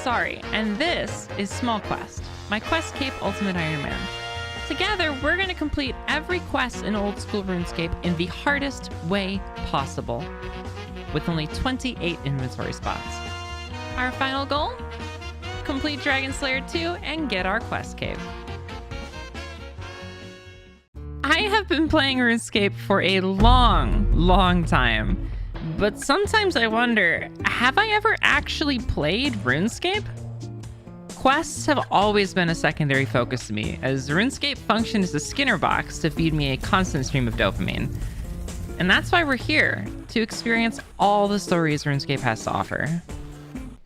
is Ari, and this is Small Quest, my quest cape Ultimate Ironman. Together, we're going to complete every quest in Old School RuneScape in the hardest way possible, with only 28 inventory spots. Our final goal? Complete Dragon Slayer 2 and get our quest cape. I have been playing RuneScape for a long time, but sometimes I wonder, have I ever actually played RuneScape? Quests have always been a secondary focus to me, as RuneScape functions as a Skinner box to feed me a constant stream of dopamine. And that's why we're here, to experience all the stories RuneScape has to offer.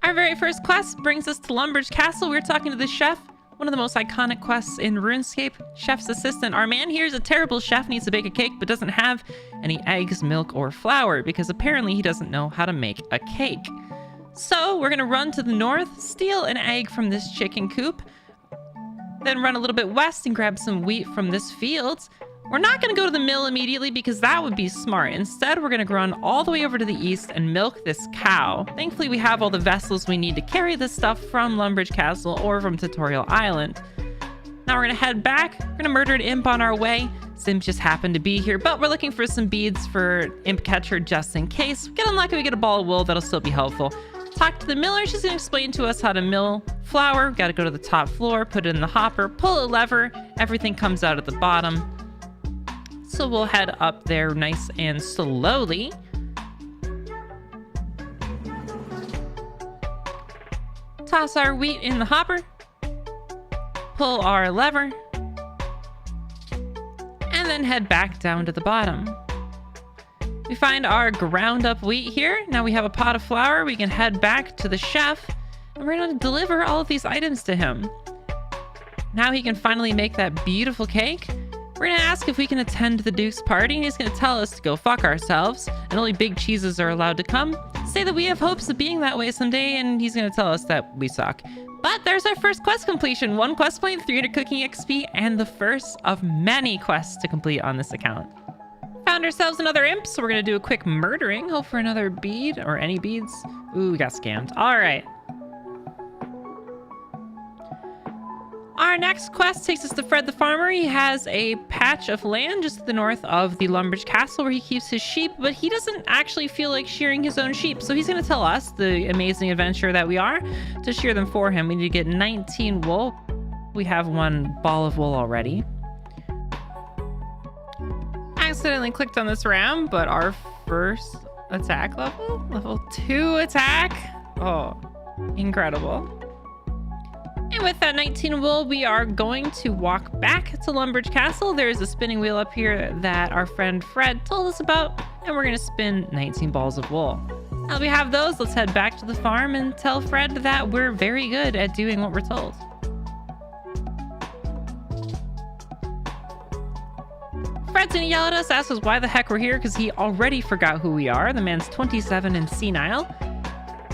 Our very first quest brings us to Lumbridge Castle. We're talking to the chef, one of the most iconic quests in RuneScape. Chef's assistant. Our man here is a terrible chef, needs to bake a cake, but doesn't have any eggs, milk, or flour, because apparently he doesn't know how to make a cake. So we're gonna run to the north, steal an egg from this chicken coop, then run a little bit west and grab some wheat from this field. We're not gonna go to the mill immediately because that would be smart. Instead, we're gonna run all the way over to the east and milk this cow. Thankfully, we have all the vessels we need to carry this stuff from Lumbridge Castle or from Tutorial Island. Now we're gonna head back. We're gonna murder an imp on our way. Sims just happened to be here, but we're looking for some beads for Imp Catcher just in case. Get unlucky, we get a ball of wool, that'll still be helpful. Talk to the miller, she's gonna explain to us how to mill flour. Gotta go to the top floor, put it in the hopper, pull a lever, everything comes out at the bottom. So we'll head up there nice and slowly. Toss our wheat in the hopper. Pull our lever. And then head back down to the bottom. We find our ground up wheat here. Now we have a pot of flour. We can head back to the chef. And we're going to deliver all of these items to him. Now he can finally make that beautiful cake. We're gonna ask if we can attend the Duke's party, and he's gonna tell us to go fuck ourselves, and only big cheeses are allowed to come. Say that we have hopes of being that way someday, and he's gonna tell us that we suck. But there's our first quest completion. 1 quest point, 300 cooking XP, and the first of many quests to complete on this account. Found ourselves another imp, so we're gonna do a quick murdering. Hope for another bead, or any beads. Ooh, we got scammed. All right. Our next quest takes us to Fred the Farmer. He has a patch of land just to the north of the Lumbridge Castle where he keeps his sheep, but he doesn't actually feel like shearing his own sheep. So he's going to tell us, the amazing adventurer that we are, to shear them for him. We need to get 19 wool. We have 1 ball of wool already. Accidentally clicked on this ram, but our first attack level 2 attack. Oh, incredible. And with that 19 wool, we are going to walk back to Lumbridge Castle. There's a spinning wheel up here that our friend Fred told us about, and we're gonna spin 19 balls of wool. Now we have those, let's head back to the farm and tell Fred that we're very good at doing what we're told. Fred's gonna yell at us, ask us why the heck we're here, because he already forgot who we are. The man's 27 and senile.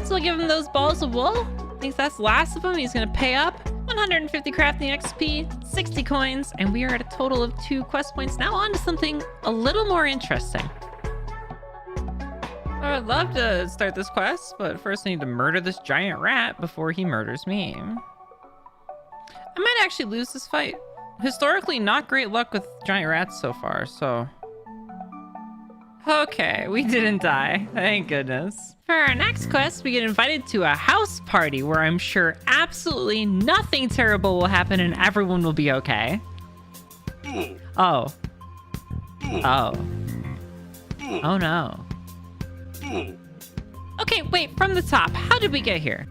So we'll give him those balls of wool. Thinks that's the last of them. He's gonna pay up 150 crafting XP, 60 coins, and we are at a total of 2 quest points. Now on to something a little more interesting. I would love to start this quest, but first I need to murder this giant rat before he murders me. I might actually lose this fight. Historically, not great luck with giant rats so far, so... Okay, we didn't die. Thank goodness. For our next quest, we get invited to a house party where I'm sure absolutely nothing terrible will happen and everyone will be okay. Oh. Oh. Oh no. Okay, wait, from the top, how did we get here?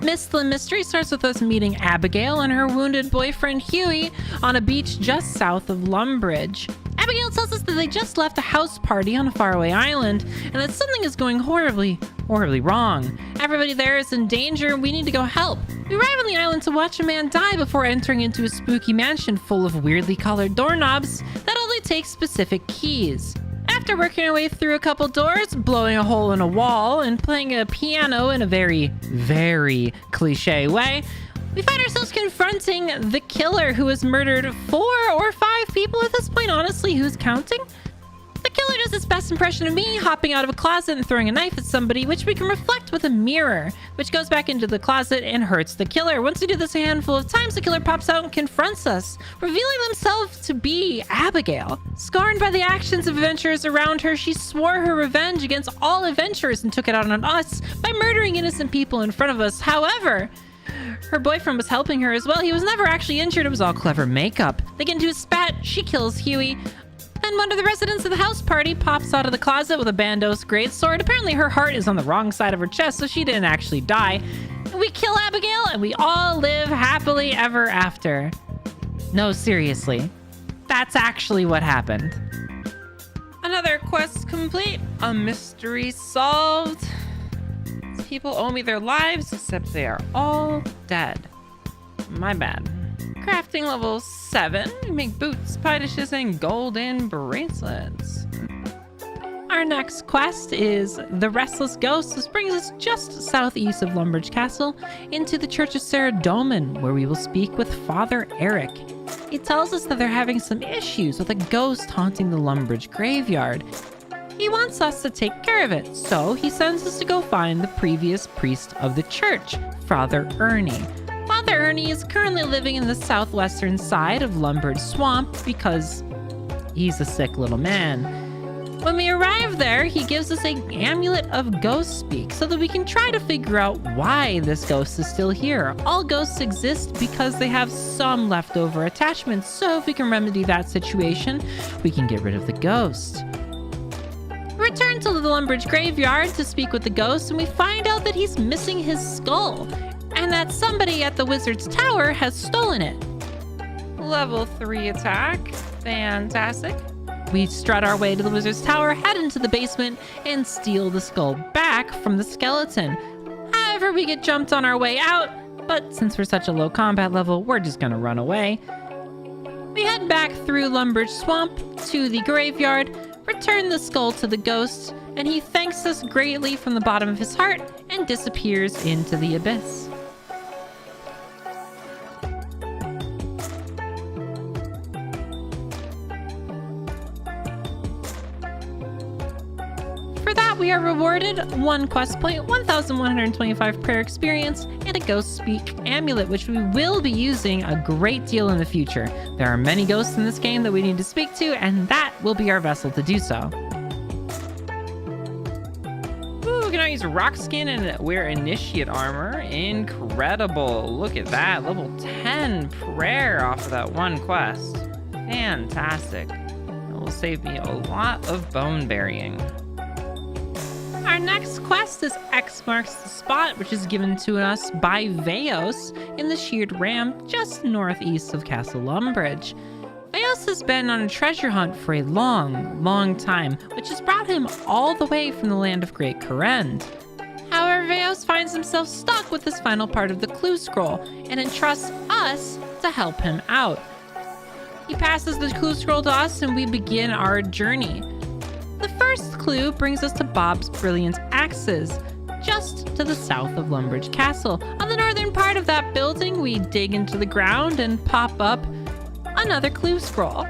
Miss the Mystery starts with us meeting Abigail and her wounded boyfriend Huey on a beach just south of Lumbridge. Abigail tells us that they just left a house party on a faraway island and that something is going horribly wrong. Everybody there is in danger and we need to go help. We arrive on the island to watch a man die before entering into a spooky mansion full of weirdly colored doorknobs that only take specific keys. After working our way through a couple doors, blowing a hole in a wall, and playing a piano in a very cliche way, we find ourselves confronting the killer who has murdered 4 or 5 people at this point. Honestly, who's counting? The killer killer does its best impression of me, hopping out of a closet and throwing a knife at somebody, which we can reflect with a mirror, which goes back into the closet and hurts the killer. Once we do this a handful of times, the killer pops out and confronts us, revealing themselves to be Abigail. Scorned by the actions of adventurers around her, she swore her revenge against all adventurers and took it out on us by murdering innocent people in front of us. However, her boyfriend was helping her as well. He was never actually injured. It was all clever makeup. They get into a spat. She kills Huey. Then one of the residents of the house party pops out of the closet with a Bandos greatsword. Apparently her heart is on the wrong side of her chest, so she didn't actually die. We kill Abigail and we all live happily ever after. No, seriously. That's actually what happened. Another quest complete. A mystery solved. These people owe me their lives, except they are all dead. My bad. Crafting level 7. We make boots, pie dishes, and golden bracelets. Our next quest is The Restless Ghost. This brings us just southeast of Lumbridge Castle into the Church of Saradomin, where we will speak with Father Eric. It tells us that they're having some issues with a ghost haunting the Lumbridge graveyard. He wants us to take care of it, so he sends us to go find the previous priest of the church, Father Ernie. Father Ernie is currently living in the southwestern side of Lumbridge Swamp because he's a sick little man. When we arrive there, he gives us an amulet of ghost speak so that we can try to figure out why this ghost is still here. All ghosts exist because they have some leftover attachments, so if we can remedy that situation, we can get rid of the ghost. We return to the Lumbridge graveyard to speak with the ghost, and we find out that he's missing his skull, and that somebody at the Wizard's Tower has stolen it. Level 3 attack. Fantastic. We strut our way to the Wizard's Tower, head into the basement, and steal the skull back from the skeleton. However, we get jumped on our way out, but since we're such a low combat level, we're just gonna run away. We head back through Lumbridge Swamp to the graveyard, return the skull to the ghost, and he thanks us greatly from the bottom of his heart and disappears into the abyss. For that, we are rewarded 1 quest point, 1,125 prayer experience, and a ghost speak amulet, which we will be using a great deal in the future. There are many ghosts in this game that we need to speak to, and that will be our vessel to do so. Ooh, we can now use rock skin and wear initiate armor. Incredible. Look at that. Level 10 prayer off of that 1 quest. Fantastic. It will save me a lot of bone burying. Our next quest is X Marks the Spot, which is given to us by Veos in the Sheared Ram just northeast of Castle Lumbridge. Veos has been on a treasure hunt for a long time, which has brought him all the way from the land of Great Korend. However, Veos finds himself stuck with this final part of the clue scroll and entrusts us to help him out. He passes the clue scroll to us and we begin our journey. The first clue brings us to Bob's Brilliant Axes, just to the south of Lumbridge Castle. On the northern part of that building, we dig into the ground and pop up another clue scroll.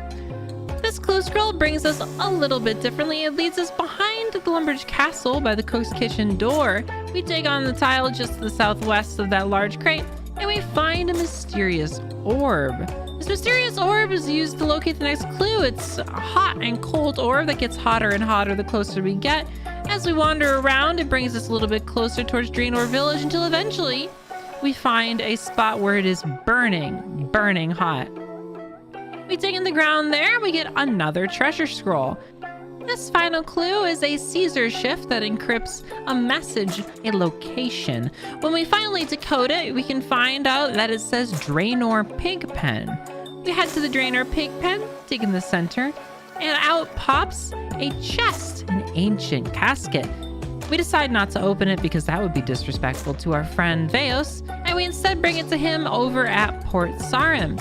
This clue scroll brings us a little bit differently. It leads us behind the Lumbridge Castle by the cook's kitchen door. We dig on the tile just to the southwest of that large crate, and we find a mysterious orb. This mysterious orb is used to locate the next clue. It's a hot and cold orb that gets hotter and hotter the closer we get. As we wander around, it brings us a little bit closer towards Draenor Village until eventually we find a spot where it is burning hot. We dig in the ground there, we get another treasure scroll. This final clue is a Caesar shift that encrypts a message, a location. When we finally decode it, we can find out that it says Draenor Pigpen. We head to the Draenor Pigpen, dig in the center, and out pops a chest, an ancient casket. We decide not to open it because that would be disrespectful to our friend Veos, and we instead bring it to him over at Port Sarim.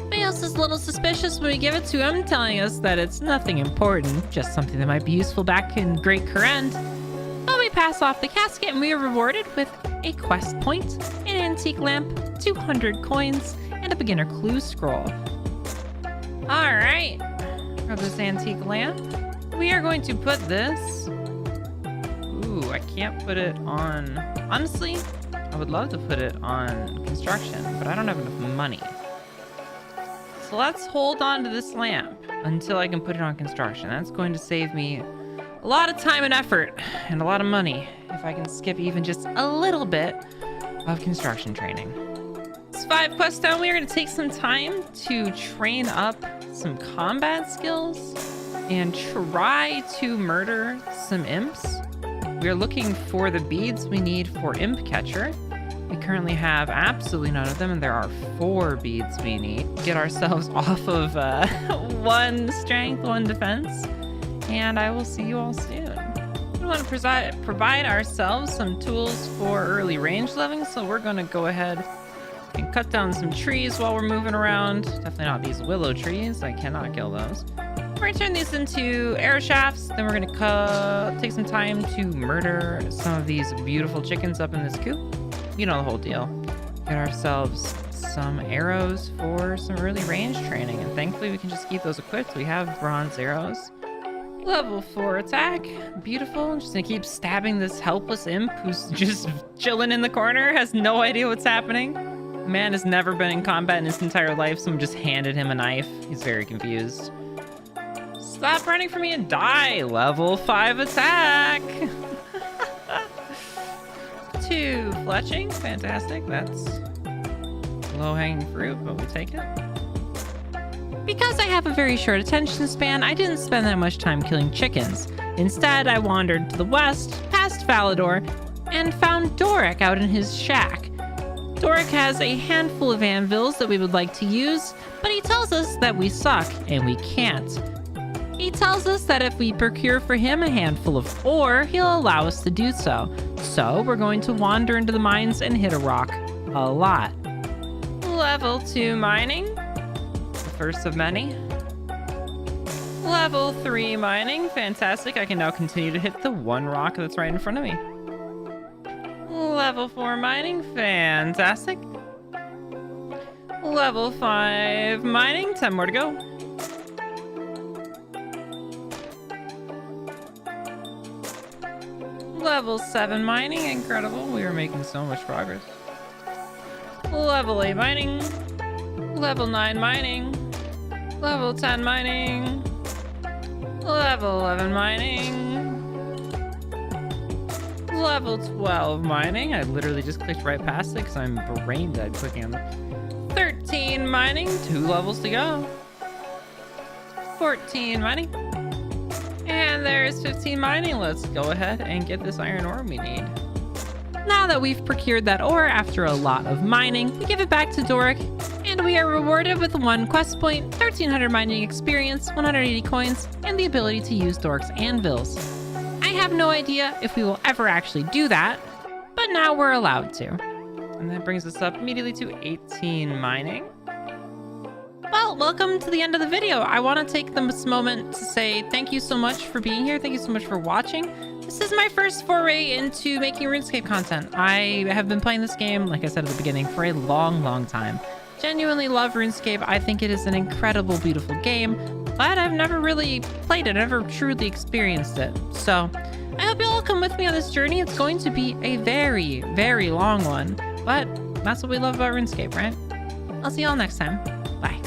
Veos is a little suspicious when we give it to him, telling us that it's nothing important, just something that might be useful back in Great Korend. But we pass off the casket and we are rewarded with a quest point, an antique lamp, 200 coins, and a beginner clue scroll. Alright, grab this antique lamp. we are going to put this... Ooh, I can't put it on... Honestly, I would love to put it on construction, but I don't have enough money. So let's hold on to this lamp until I can put it on construction. That's going to save me a lot of time and effort and a lot of money if I can skip even just a little bit of construction training. It's 5 quests down. We are going to take some time to train up some combat skills and try to murder some imps. We are looking for the beads we need for imp catcher. We currently have absolutely none of them, and there are 4 beads we need. Get ourselves off of 1 strength, 1 defense, and I will see you all soon. We want to provide ourselves some tools for early range living, so we're going to go ahead and cut down some trees while we're moving around. Definitely not these willow trees. I cannot kill those. We're going to turn these into arrow shafts. Then we're going to take some time to murder some of these beautiful chickens up in this coop. You know the whole deal. Get ourselves some arrows for some early range training. And thankfully we can just keep those equipped. We have bronze arrows. Level 4 attack. Beautiful. I'm just going to keep stabbing this helpless imp who's just chilling in the corner. Has no idea what's happening. Man has never been in combat in his entire life. Someone just handed him a knife. He's very confused. Stop running from me and die. Level 5 attack. 2 fletching. Fantastic. That's low-hanging fruit, but we take it. Because I have a very short attention span, I didn't spend that much time killing chickens. Instead, I wandered to the west, past Falador, and found Doric out in his shack. Doric has a handful of anvils that we would like to use, but he tells us that we suck and we can't. He tells us that if we procure for him a handful of ore, he'll allow us to do so. So we're going to wander into the mines and hit a rock a lot. Level 2 mining, the first of many. Level 3 mining, fantastic. I can now continue to hit the 1 rock that's right in front of me. Level 4 mining, fantastic. Level 5 mining, 10 more to go. Level 7 mining, incredible. We are making so much progress. Level 8 mining. Level 9 mining. Level 10 mining. Level 11 mining. Level 12 mining. I literally just clicked right past it because I'm brain dead clicking on it. 13 mining. 2 levels to go. 14 mining. And there's 15 mining. Let's go ahead and get this iron ore we need. Now that we've procured that ore after a lot of mining, we give it back to Doric, and we are rewarded with 1 quest point, 1300 mining experience, 180 coins, and the ability to use Doric's anvils. I have no idea if we will ever actually do that, but now we're allowed to. And that brings us up immediately to 18 mining. Well, welcome to the end of the video. I want to take this moment to say thank you so much for being here. Thank you so much for watching. This is my first foray into making RuneScape content. I have been playing this game, like I said at the beginning, for a long, long time. Genuinely love RuneScape. I think it is an incredible, beautiful game, but I've never really played it. I've never truly experienced it. So I hope you'll all come with me on this journey. It's going to be a very, very long one, but that's what we love about RuneScape, right? I'll see y'all next time. Bye.